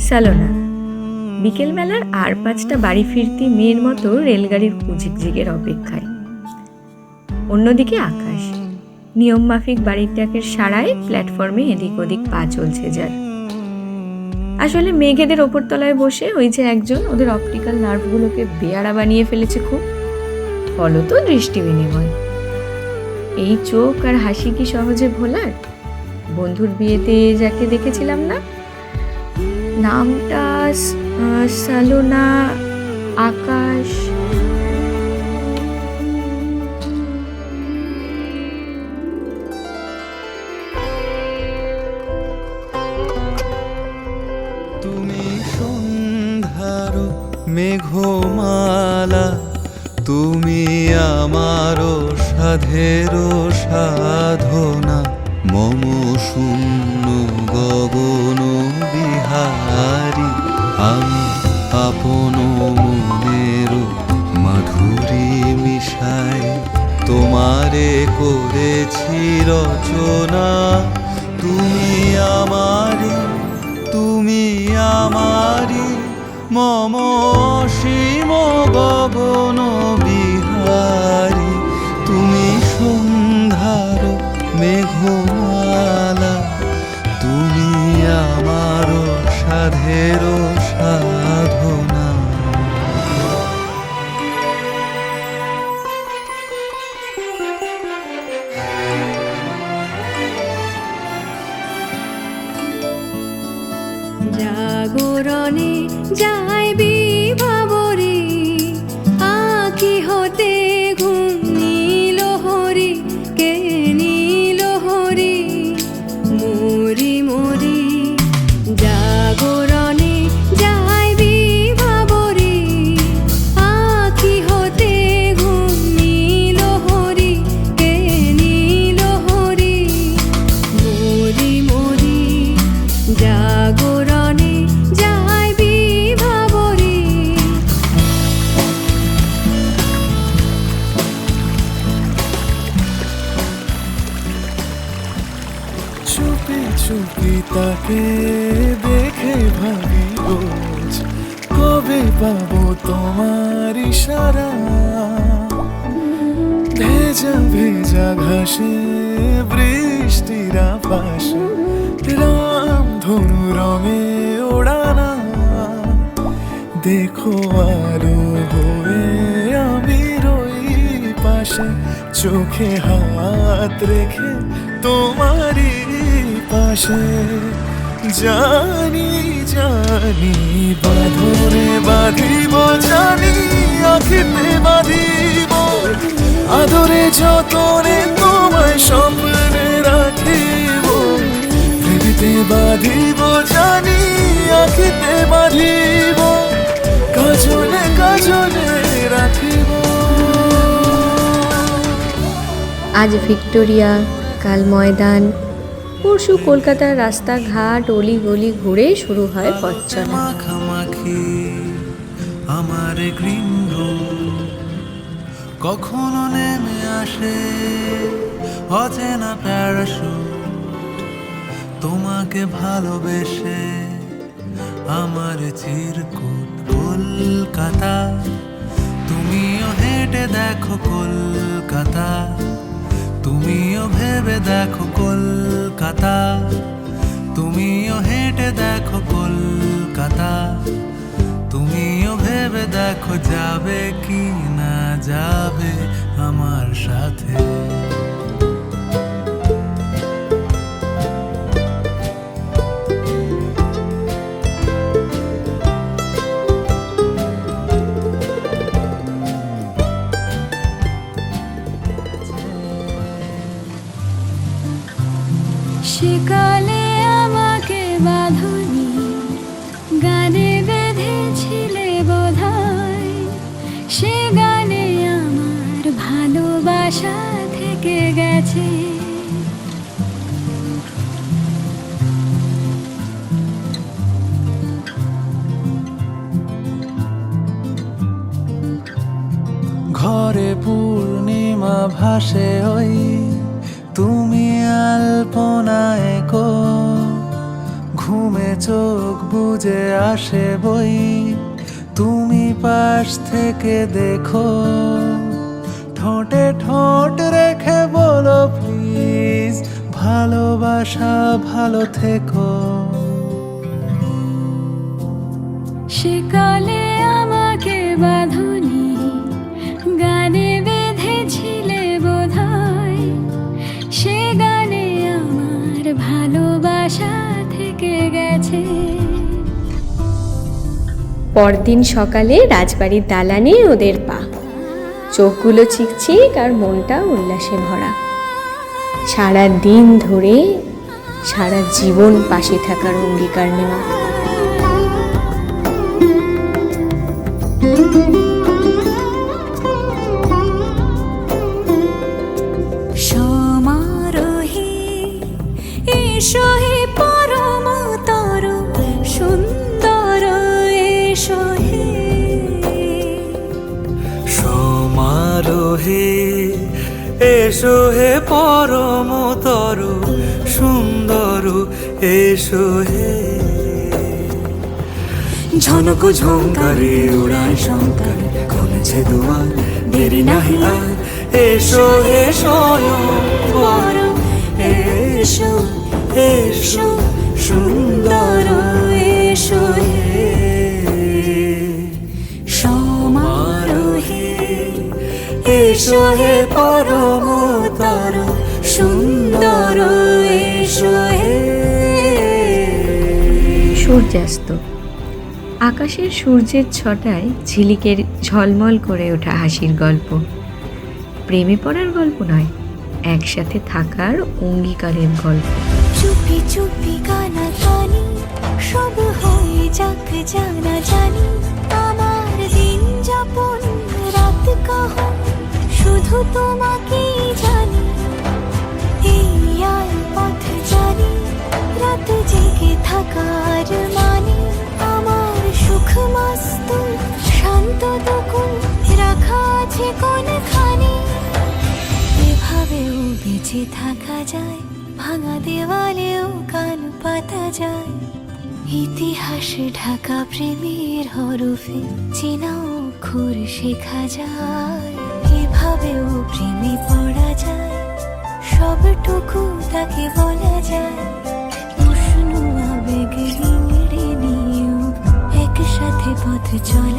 সালোনা বিকেলবেলার আর 5টা বাড়ি ফিরতি মেয়ের মতো রেলগাড়ির কুজিকজিগের অপেক্ষায়। অন্যদিকে আকাশ নিয়ম মাফিক বাড়ির ডাকের সাড়ায় প্ল্যাটফর্মে এদিক ওদিক পা চলছে যার। আসলে মেঘেদের ওপর তলায় বসে ওই যে একজন ওদের অপটিক্যাল নার্ভগুলোকে বেয়ারা বানিয়ে ফেলেছে খুব, ফলত দৃষ্টি বিনিময়। এই চোখ আর হাসি কি সহজে ভোলার? বন্ধুর বিয়েতে যাকে দেখেছিলাম না, নামটা সালোনা, আকাশ। তুমি সন্ধ্যার মেঘমালা, তুমি আমারও সাধেরও সাধনা, মম শূন্য গগন বিহারী, আমি আপন মনের মাধুরী মিশায় তোমারে করেছি রচনা। তুমি আমারি, তুমি আমারি, মম সীম গগন বিহারী, তুমি সন্ধ্যার মেঘমালা, তুমি আমার সাধের সাধনা। জাগরণে যাই বিভাবরে, আঁখি হতে ঘুম নীল হরি, কে নীল হরি মরি মরি। জাগরণে যাই বিভাবরে, আঁখি হতে ঘুম নীল হরি, কে নীল হরি মরি মরি। জাগরণে যাই বিভাবরে। চুপি চুপি তাকে দেখে ভাবি রোজ, কবে পাবো তোমার ইশারা। ভেজা ভেজা ঘাসে বৃষ্টির আভাসে, রাম ধনু রঙে ওড়ানা। দেখো আরো হয়ে আমি রই পাশে, চোখে হাত রেখে তোমারই পাশে। জানি জানি বাঁধনে বাঁধিব, জানি আখিতে বাঁধিব, আদরে যতনে তোমায় স্বপ্নে রাখিব। হৃদিতে বাঁধিব, জানি আখিতে বাঁধিব, কাজলে কাজলে রাখিব। আজ ভিক্টোরিয়া, কাল ময়দান, পরশু কলকাতার রাস্তাঘাট অলি গলি ঘুরে শুরু হয় পথ চলা। মাখামাখি আমার গ্রিন রুম, কখনো নেমে আসে অচেনা প্যারাশুট। তোমাকে ভালোবেসে আমার চিরকুট কলকাতা, তুমিও হেঁটে দেখো কলকাতা, তুমিও ভেবে দেখো কলকাতা, তুমিও হেঁটে দেখো কলকাতা, তুমিও ভেবে দেখো যাবে কি না যাবে আমার সাথে। সেকালে আমাকে বাঁধনি, গানে বেঁধেছিলে বোধহয়, সে গানে আমার ভালোবাসা থেকে গেছে। ভরে পূর্ণিমা ভাসে ওই তুমি আলপনায় কো ঘুমে চোখ বুজে আসে বই তুমি পাশ থেকে দেখো ঠোঁটে ঠোঁট রেখে বলো প্লিজ ভালোবাসা ভালো থেকো সেকালে আমাকে বাঁধনি গানে বেঁধেছিলে বোধহয় সে গানে আমার ভালোবাসা থেকে গেছে। পরদিন সকালে রাজবাড়ির দালানে ওদের পা, চোখগুলো চিকচিক আর মনটা উল্লাসে ভরা। সারা দিন ধরে সারা জীবন পাশে থাকার অঙ্গীকার নেওয়া। সমারোহে এসো হে পরমতর সুন্দর এসো হে সমারোহে এসো হে পরমতর সুন্দর এসো হে ঝনক ঝঙ্কারে উড়ায় শঙ্কর খুলেছে দুয়ার দেরি নাহি আর এসো হে স্বয়ংবর এসো এসো সুন্দর এসো হে সমারোহে এসো হে পরমতর সুন্দর এসো হে সূর্যাস্ত। আকাশের সূর্যের ছটায় ঝিলিকের ঝলমল করে ওঠা হাসির গল্প। প্রেমে পড়ার গল্প নয়, একসাথে থাকার অঙ্গীকারের গল্প। চুপি চুপি গানা গানি সব হয়ে যাক জানা জানি আমার দিন যাপন রাত কাহন শুধু তোমাকেই জানি এই আর পথ জানি রাত জেগে থাকার মানে আমার সুখ মস্ত শান্ত দুকুল রাখা আছে কোনখানে এভাবেও বেঁচে থাকা যায় ভাঙা দেওয়ালেও কান পাতা যায় ইতিহাস ঢাকা প্রেমের হরফে চেনা অক্ষর শেখা যায় এভাবেও প্রেমে পড়া যায় সবটুকু তাকে বলা যায় উষ্ণ আবেগ রিঙড়ে নিয়েও একসাথে পথ চলা